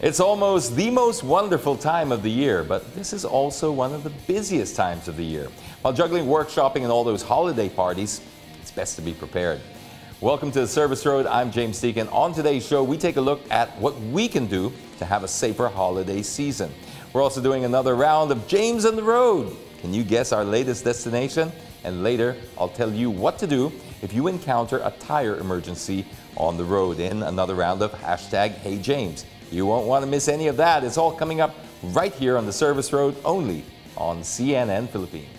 It's almost the most wonderful time of the year, but this is also one of the busiest times of the year. While juggling workshopping and all those holiday parties, it's best to be prepared. Welcome to the Service Road. I'm James Deakin. On today's show, we take a look at what we can do to have a safer holiday season. We're also doing another round of James on the Road. Can you guess our latest destination? And later, I'll tell you what to do if you encounter a tire emergency on the road in another round of #HeyJames. You won't want to miss any of that. It's all coming up right here on the Service Road, only on CNN Philippines.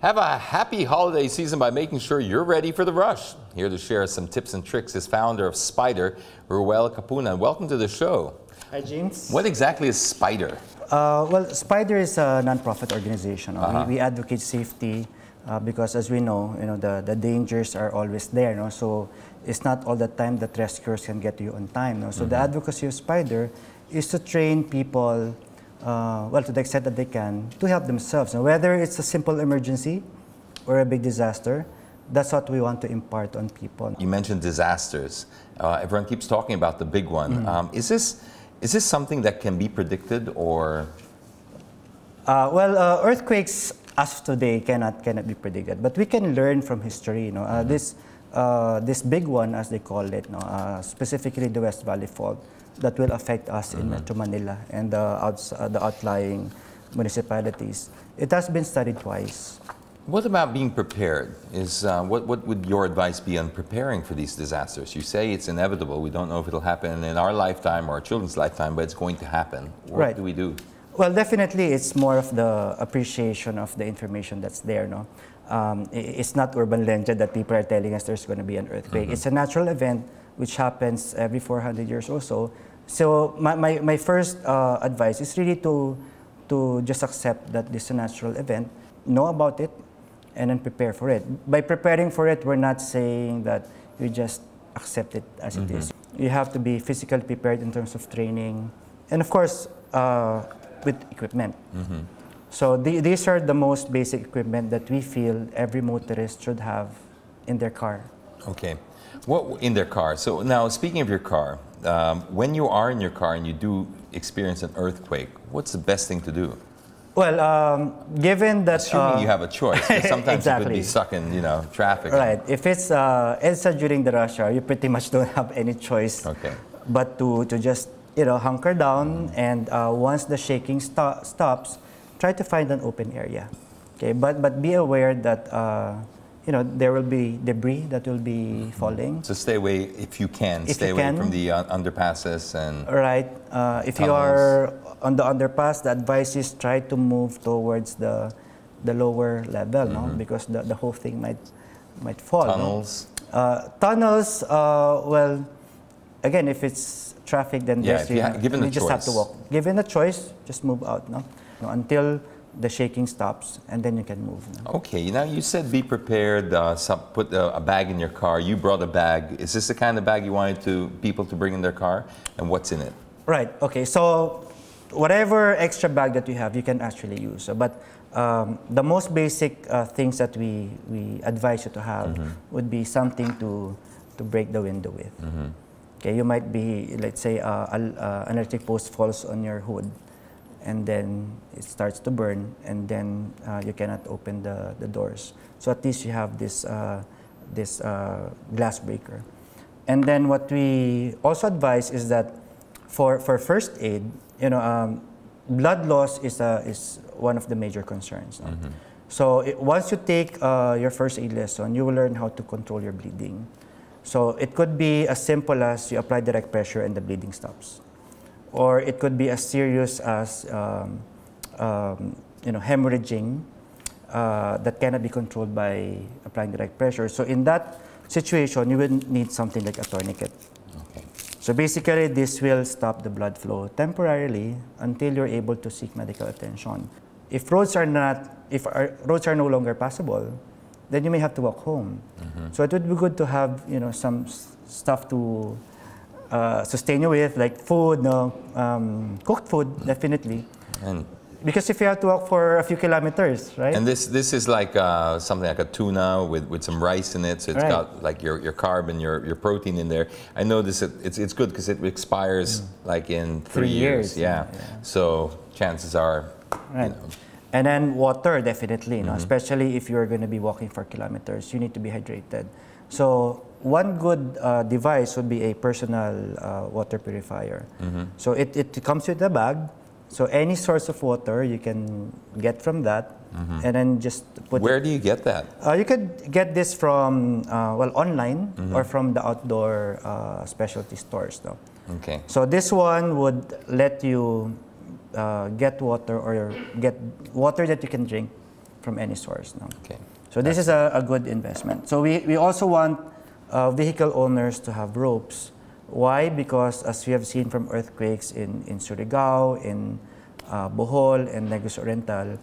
Have a happy holiday season by making sure you're ready for the rush. Here to share some tips and tricks is founder of SPIDR, Ruel Kapunan. Welcome to the show. Hi, James. What exactly is SPIDR? Well, SPIDR is a non-profit organization. We advocate safety because, as we know, the dangers are always there. So it's not all the time that rescuers can get to you on time. So the advocacy of SPIDR is to train people, well, to the extent that they can, to help themselves. Now, whether it's a simple emergency or a big disaster, that's what we want to impart on people. You mentioned disasters. Everyone keeps talking about the big one. Is this something that can be predicted, or? Well, earthquakes as of today cannot be predicted, but we can learn from history. This big one, as they call it, specifically the West Valley Fault, that will affect us in Metro Manila and the outlying municipalities. It has been studied twice. What about being prepared? What would your advice be on preparing for these disasters? You say it's inevitable. We don't know if it'll happen in our lifetime or our children's lifetime, but it's going to happen. What do we do? Well, definitely it's more of the appreciation of the information that's there. It's not urban legend that people are telling us there's going to be an earthquake. It's a natural event which happens every 400 years or so. So my first advice is really to just accept that this is a natural event, know about it, and then prepare for it. By preparing for it, we're not saying that you just accept it as it is. You have to be physically prepared in terms of training, and of course, with equipment. So these are the most basic equipment that we feel every motorist should have in their car. Okay. What in their car? So now, speaking of your car, when you are in your car and you do experience an earthquake, what's the best thing to do? Well, given that... Assuming you have a choice, because sometimes exactly. you could be stuck in, traffic. Right. If it's EDSA during the rush hour, you pretty much don't have any choice but to just, hunker down, and once the shaking stops, try to find an open area. Okay, but be aware that there will be debris that will be falling. So stay away if you can. Stay away from the underpasses and if you are on the underpass, the advice is try to move towards the lower level, because the whole thing might fall. Tunnels. Tunnels. Well, again, if it's traffic, then you just have to walk. Given a choice, just move out, until the shaking stops, and then you can move. Okay, now you said be prepared, put a bag in your car. You brought a bag. Is this the kind of bag you wanted people to bring in their car? And what's in it? Right, okay, so whatever extra bag that you have, you can actually use. But the most basic things that we advise you to have would be something to break the window with. Okay, you might be, let's say, an electric post falls on your hood, and then it starts to burn, and then you cannot open the doors. So at least you have this glass breaker. And then what we also advise is that for first aid, blood loss is one of the major concerns. So once you take your first aid lesson, you will learn how to control your bleeding. So it could be as simple as you apply direct pressure and the bleeding stops. Or it could be as serious as hemorrhaging that cannot be controlled by applying direct pressure. So in that situation, you will need something like a tourniquet. Okay. So basically, this will stop the blood flow temporarily until you're able to seek medical attention. If roads are roads are no longer passable, then you may have to walk home. So it would be good to have some stuff to sustain you with, like food, cooked food, definitely. And because if you have to walk for a few kilometers, right? And this is like something like a tuna with some rice in it, so it's got like your carb and your protein in there. I know this it's good because it expires like in 3 years. Yeah. So chances are, right. And then water, definitely, especially if you're going to be walking for kilometers, you need to be hydrated. So one good device would be a personal water purifier. So it comes with a bag. So any source of water you can get from that, and then just put. Where do you get that? You could get this from online or from the outdoor specialty stores, though. Okay. So this one would let you get water or get water that you can drink from any source. No? Okay. So this is a good investment. So we also want vehicle owners to have ropes. Why? Because as we have seen from earthquakes in Surigao, in Bohol, and Negros Oriental,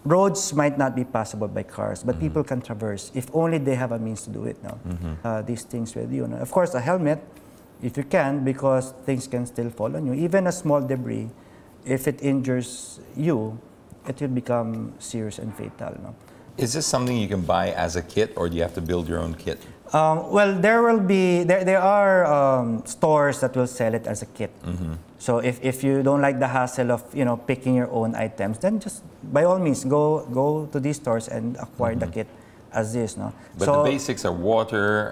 roads might not be passable by cars, but people can traverse if only they have a means to do it now. These things with you. Of course, a helmet, if you can, because things can still fall on you. Even a small debris, if it injures you, it will become serious and fatal. No? Is this something you can buy as a kit, or do you have to build your own kit? Well, there are stores that will sell it as a kit. So if you don't like the hassle of picking your own items, then just by all means go to these stores and acquire the kit as is. No? But so, the basics are water,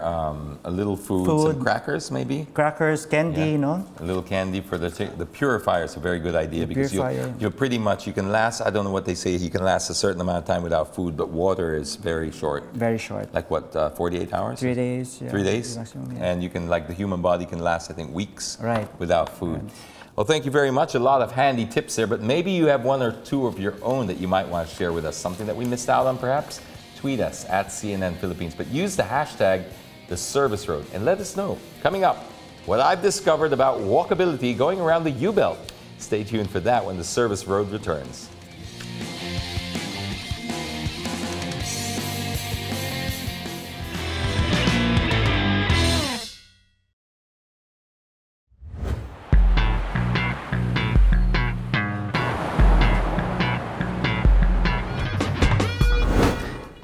a little food, some crackers maybe? Crackers, candy, A little candy for the purifier is a very good idea, because you pretty much, you can last, I don't know what they say, you can last a certain amount of time without food, but water is very short. Very short. Like what, 48 hours? 3 days. Yeah, 3 days? Maximum, And you can, like the human body can last, I think, weeks without food. Right. Well, thank you very much. A lot of handy tips there, but maybe you have one or two of your own that you might want to share with us. Something that we missed out on, perhaps? Tweet us at CNN Philippines, but use the hashtag #TheServiceRoad and let us know. Coming up, what I've discovered about walkability going around the U-Belt. Stay tuned for that when the Service Road returns.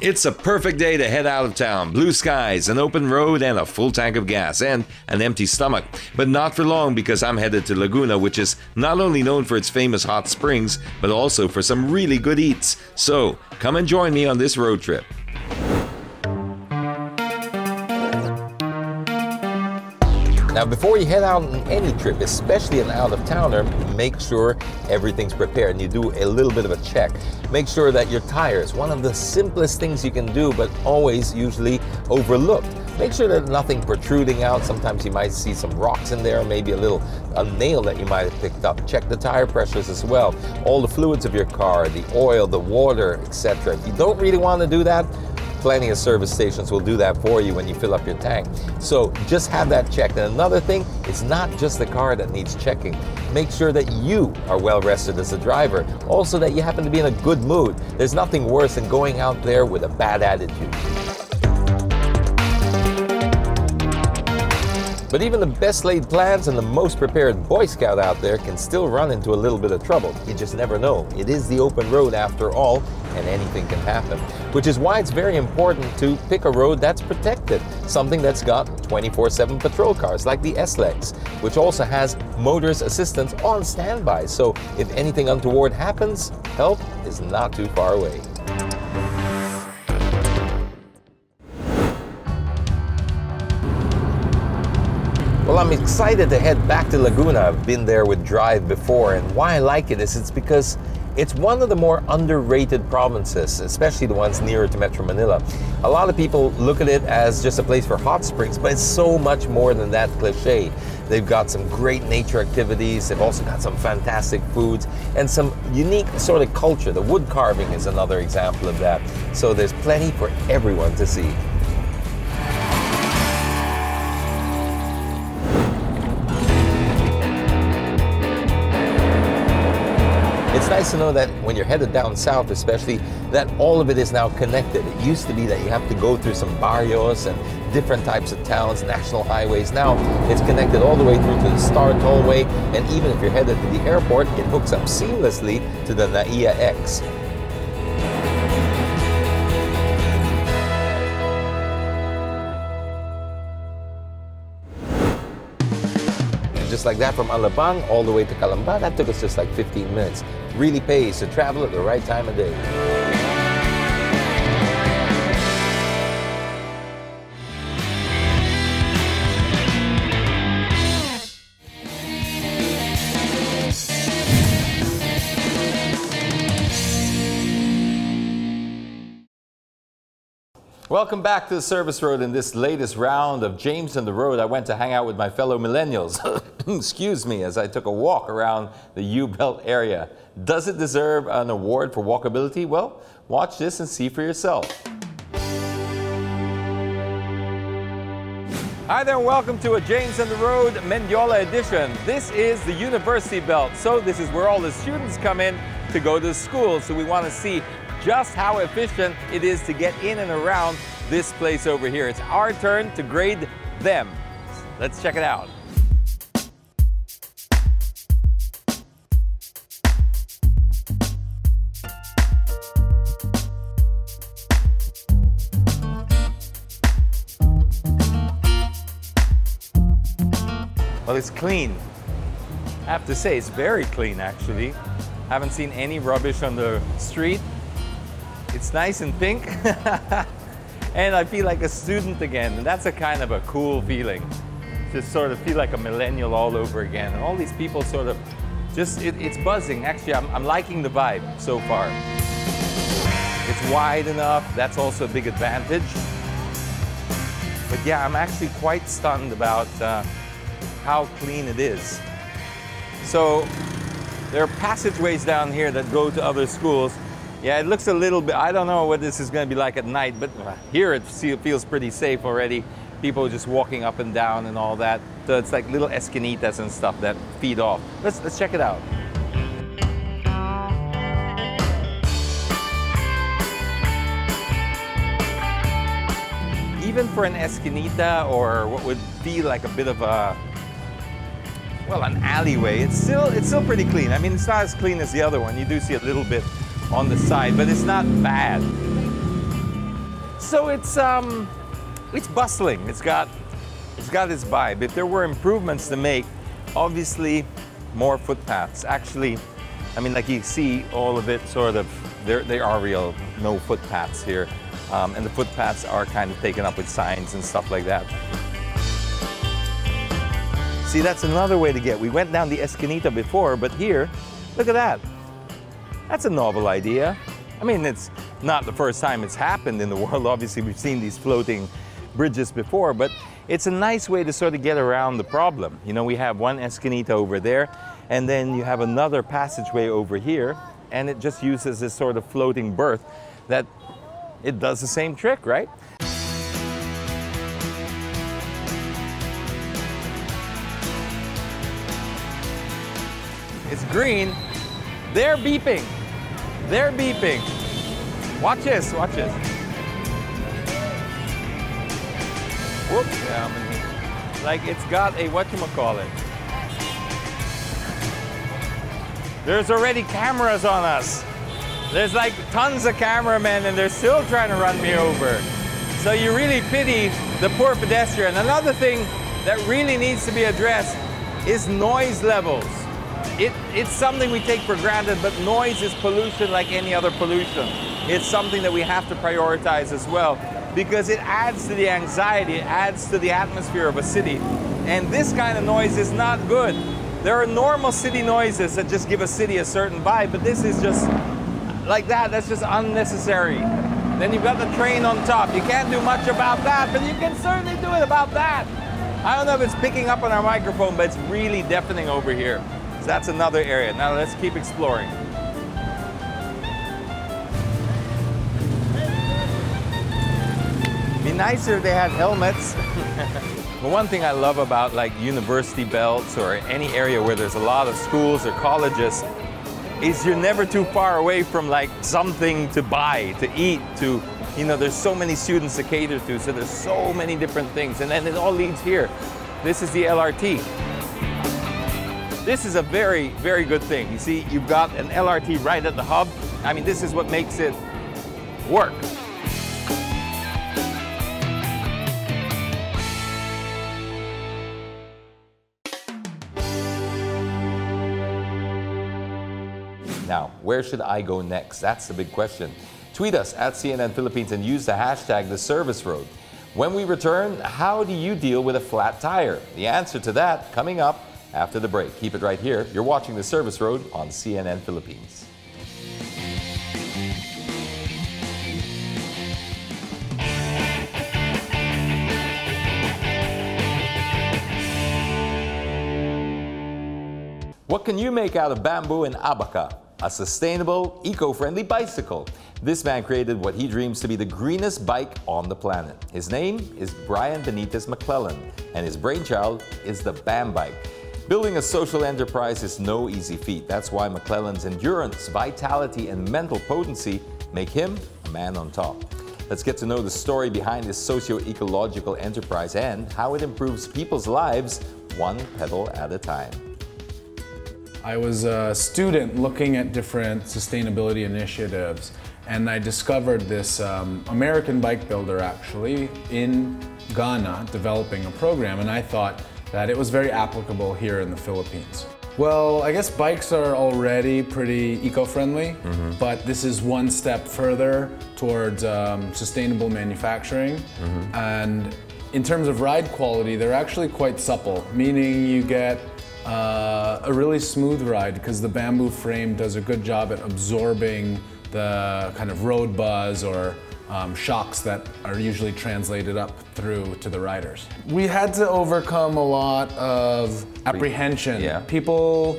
It's a perfect day to head out of town. Blue skies, an open road, and a full tank of gas, and an empty stomach. But not for long, because I'm headed to Laguna, which is not only known for its famous hot springs, but also for some really good eats. So, come and join me on this road trip. Now, before you head out on any trip, especially an out-of-towner, make sure everything's prepared and you do a little bit of a check. Make sure that your tires, one of the simplest things you can do, but always usually overlooked. Make sure that nothing protruding out. Sometimes you might see some rocks in there, maybe a nail that you might have picked up. Check the tire pressures as well. All the fluids of your car, the oil, the water, etc. If you don't really want to do that, plenty of service stations will do that for you when you fill up your tank. So just have that checked. And another thing, it's not just the car that needs checking. Make sure that you are well rested as a driver. Also that you happen to be in a good mood. There's nothing worse than going out there with a bad attitude. But even the best laid plans and the most prepared Boy Scout out there can still run into a little bit of trouble. You just never know. It is the open road after all, and anything can happen. Which is why it's very important to pick a road that's protected. Something that's got 24/7 patrol cars like the S-Legs, which also has motorist assistance on standby. So if anything untoward happens, help is not too far away. Well, I'm excited to head back to Laguna. I've been there with Drive before, and why I like it is it's because it's one of the more underrated provinces, especially the ones nearer to Metro Manila. A lot of people look at it as just a place for hot springs, but it's so much more than that cliche. They've got some great nature activities, they've also got some fantastic foods, and some unique sort of culture. The wood carving is another example of that. So there's plenty for everyone to see. nice to know that when you're headed down south especially, that all of it is now connected. It used to be that you have to go through some barrios and different types of towns, national highways. Now it's connected all the way through to the Star Tollway, and even if you're headed to the airport, it hooks up seamlessly to the NAIA X. Just like that, from Alabang all the way to Calamba, that took us just like 15 minutes. Really pays to travel at the right time of day. Welcome back to the Service Road. In this latest round of James on the Road, I went to hang out with my fellow millennials. Excuse me, as I took a walk around the U-Belt area. Does it deserve an award for walkability? Well, watch this and see for yourself. Hi there, and welcome to a James on the Road Mendiola edition. This is the University Belt, so this is where all the students come in to go to school. So we want to see just how efficient it is to get in and around this place over here. It's our turn to grade them. Let's check it out. Well, it's clean. I have to say, it's very clean actually. Haven't seen any rubbish on the street. It's nice and pink, and I feel like a student again, and that's a kind of a cool feeling. Just sort of feel like a millennial all over again, and all these people sort of just, it's buzzing. Actually, I'm liking the vibe so far. It's wide enough, that's also a big advantage. But yeah, I'm actually quite stunned about how clean it is. So there are passageways down here that go to other schools. Yeah, it looks a little bit, I don't know what this is going to be like at night, but here it feels pretty safe already. People just walking up and down and all that. So it's like little esquinitas and stuff that feed off. Let's check it out. Even for an esquinita, or what would feel like a bit of a, well, an alleyway, it's still pretty clean. I mean, it's not as clean as the other one. You do see a little bit on the side, but it's not bad. So it's bustling. It's got its vibe. If there were improvements to make, obviously more footpaths. Actually, I mean, like you see all of it sort of, they are real, no footpaths here. And the footpaths are kind of taken up with signs and stuff like that. See, that's another way to get. We went down the Esquinita before, but here, look at that. That's a novel idea. I mean, it's not the first time it's happened in the world. Obviously, we've seen these floating bridges before, but it's a nice way to sort of get around the problem. You know, we have one Esquinita over there, and then you have another passageway over here, and it just uses this sort of floating berth that it does the same trick, right? It's green. They're beeping. They're beeping. Watch this, watch this. Whoops, yeah, like it's got a, whatchamacallit. There's already cameras on us. There's like tons of cameramen and they're still trying to run me over. So you really pity the poor pedestrian. Another thing that really needs to be addressed is noise levels. It's something we take for granted, but noise is pollution like any other pollution. It's something that we have to prioritize as well, because it adds to the anxiety, it adds to the atmosphere of a city. And this kind of noise is not good. There are normal city noises that just give a city a certain vibe, but this is just like that, that's just unnecessary. Then you've got the train on top. You can't do much about that, but you can certainly do it about that. I don't know if it's picking up on our microphone, but it's really deafening over here. So that's another area. Now let's keep exploring. Be nicer if they had helmets. But one thing I love about like university belts or any area where there's a lot of schools or colleges is you're never too far away from like something to buy, to eat, to, you know, there's so many students to cater to, so there's so many different things, and then it all leads here. This is the LRT. This is a very, very good thing. You see, you've got an LRT right at the hub. I mean, this is what makes it work. Now, where should I go next? That's the big question. Tweet us at CNN Philippines and use the hashtag #TheServiceRoad. When we return, how do you deal with a flat tire? The answer to that coming up after the break. Keep it right here. You're watching The Service Road on CNN Philippines. What can you make out of bamboo and abaca? A sustainable, eco-friendly bicycle. This man created what he dreams to be the greenest bike on the planet. His name is Brian Benitez McClellan, and his brainchild is the BAM bike. Building a social enterprise is no easy feat. That's why McClellan's endurance, vitality, and mental potency make him a man on top. Let's get to know the story behind this socio-ecological enterprise and how it improves people's lives one pedal at a time. I was a student looking at different sustainability initiatives, and I discovered this American bike builder actually in Ghana developing a program, and I thought that it was very applicable here in the Philippines. Well, I guess bikes are already pretty eco-friendly, but this is one step further towards sustainable manufacturing. And in terms of ride quality, they're actually quite supple, meaning you get a really smooth ride because the bamboo frame does a good job at absorbing the kind of road buzz or shocks that are usually translated up through to the riders. We had to overcome a lot of apprehension. People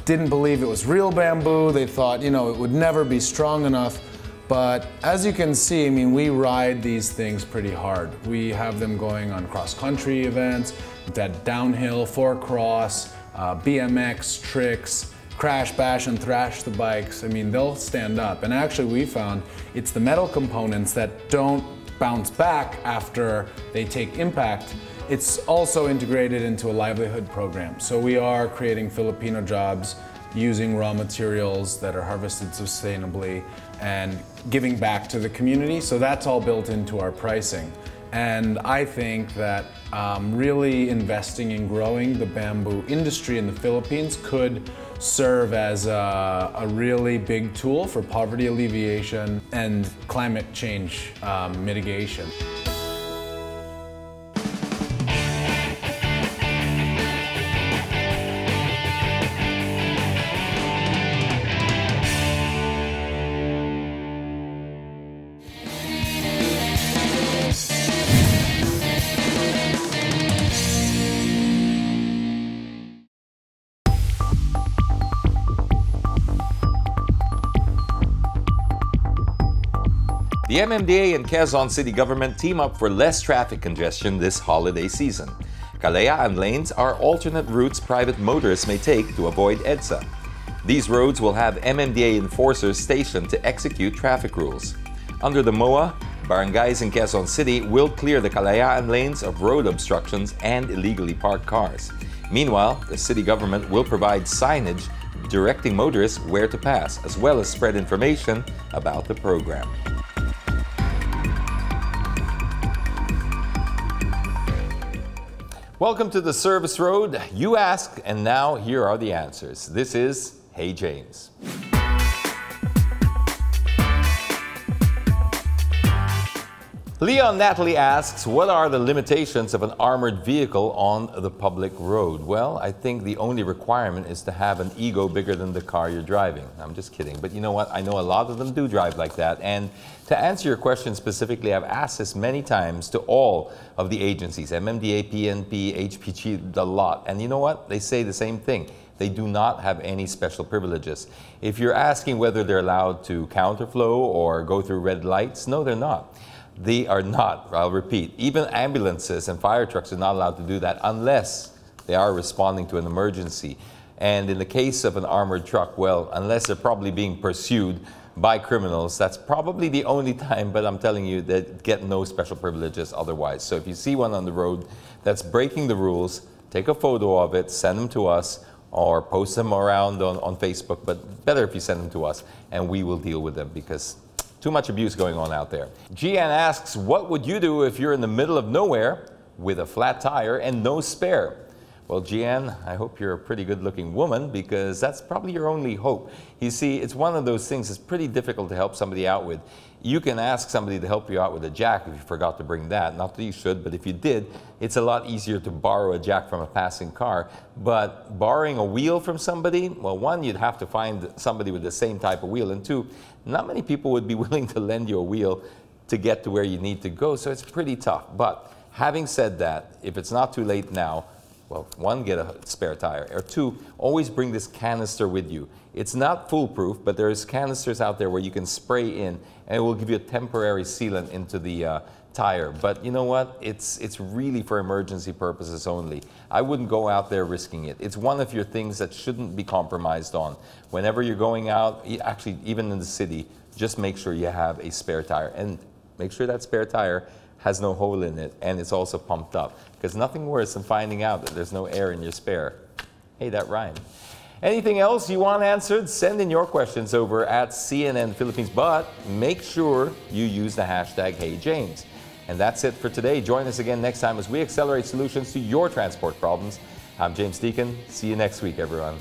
didn't believe it was real bamboo. They thought, you know, it would never be strong enough. But as you can see, I mean, we ride these things pretty hard. We have them going on cross-country events, that downhill, 4-cross, BMX, tricks, crash, bash, and thrash the bikes. I mean, they'll stand up. And actually, we found it's the metal components that don't bounce back after they take impact. It's also integrated into a livelihood program. So we are creating Filipino jobs using raw materials that are harvested sustainably and giving back to the community. So that's all built into our pricing. And I think that really investing in growing the bamboo industry in the Philippines could serve as a really big tool for poverty alleviation and climate change mitigation. The MMDA and Quezon City government team up for less traffic congestion this holiday season. Kalayaan lanes are alternate routes private motorists may take to avoid EDSA. These roads will have MMDA enforcers stationed to execute traffic rules. Under the MOA, barangays in Quezon City will clear the Kalayaan lanes of road obstructions and illegally parked cars. Meanwhile, the city government will provide signage directing motorists where to pass, as well as spread information about the program. Welcome to the Service Road. You asked, and now here are the answers. This is Hey James. Leon Natalie asks, what are the limitations of an armored vehicle on the public road? Well, I think the only requirement is to have an ego bigger than the car you're driving. I'm just kidding. But you know what? I know a lot of them do drive like that. And to answer your question specifically, I've asked this many times to all of the agencies, MMDA, PNP, HPG, the lot. And you know what? They say the same thing. They do not have any special privileges. If you're asking whether they're allowed to counterflow or go through red lights, no, they're not. They are not, I'll repeat, even ambulances and fire trucks are not allowed to do that unless they are responding to an emergency. And in the case of an armored truck, well, unless they're probably being pursued by criminals, that's probably the only time, but I'm telling you, that get no special privileges otherwise. So if you see one on the road that's breaking the rules, take a photo of it, send them to us, or post them around on Facebook, but better if you send them to us, and we will deal with them, because too much abuse going on out there. Gian asks, what would you do if you're in the middle of nowhere with a flat tire and no spare? Well, Gian, I hope you're a pretty good-looking woman, because that's probably your only hope. You see, it's one of those things that's pretty difficult to help somebody out with. You can ask somebody to help you out with a jack if you forgot to bring that. Not that you should, but if you did, it's a lot easier to borrow a jack from a passing car. But borrowing a wheel from somebody, well, one, you'd have to find somebody with the same type of wheel, and two, not many people would be willing to lend you a wheel to get to where you need to go, so it's pretty tough. But having said that, if it's not too late now, well, one, get a spare tire, or two, always bring this canister with you. It's not foolproof, but there's canisters out there where you can spray in, and it will give you a temporary sealant into the tire. But you know what? It's really for emergency purposes only. I wouldn't go out there risking it. It's one of your things that shouldn't be compromised on. Whenever you're going out, actually even in the city, just make sure you have a spare tire, and make sure that spare tire has no hole in it, and it's also pumped up, because nothing worse than finding out that there's no air in your spare. Hey, that rhymed. Anything else you want answered, send in your questions over at CNN Philippines, but make sure you use the hashtag HeyJames. And that's it for today. Join us again next time as we accelerate solutions to your transport problems. I'm James Deakin. See you next week, everyone.